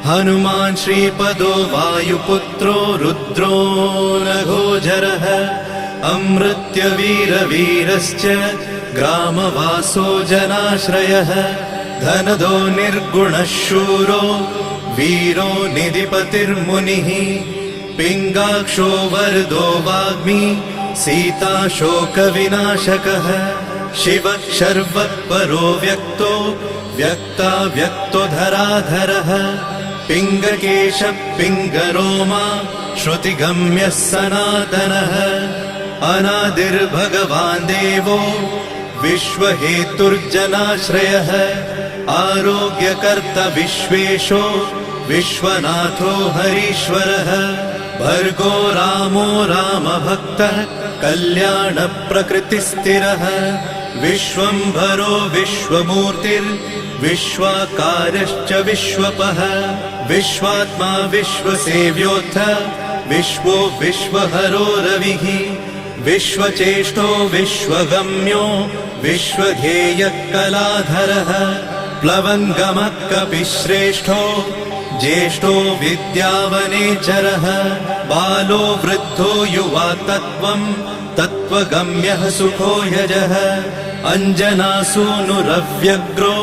हनुमान् श्रीपदो वायुपुत्रो रुद्रो नघोजरः अमृत्यवीरवीरश्च ग्रामवासो जनाश्रयः धनदो निर्गुणः शूरो वीरो निधिपतिर्मुनिः पिङ्गाक्षो वरदो वाग्मी सीताशोकविनाशकः शिवः शर्वत्परो व्यक्तो व्यक्ताव्यक्तो धराधरः पिङ्गकेशः पिङ्गरोमा श्रुतिगम्यः सनातनः अनादिर्भगवान् देवो विश्वहेतुर्जनाश्रयः आरोग्यकर्ता विश्वेशो विश्वनाथो हरीश्वरः भर्गो रामो रामभक्तः कल्याणप्रकृतिस्थिरः विश्वम्भरो विश्वमूर्तिर्विश्वाकारश्च विश्वपः विश्वात्मा विश्वसेव्योऽथ विश्वो विश्वहरो रविः विश्वचेष्टो विश्वगम्यो विश्वध्येयः कलाधरः प्लवङ्गमः कपिश्रेष्ठो ज्येष्ठो विद्यावनेचरः बालो वृद्धो युवा तत्त्वगम्यः सुखो यजः अञ्जनासूनुरव्यग्रो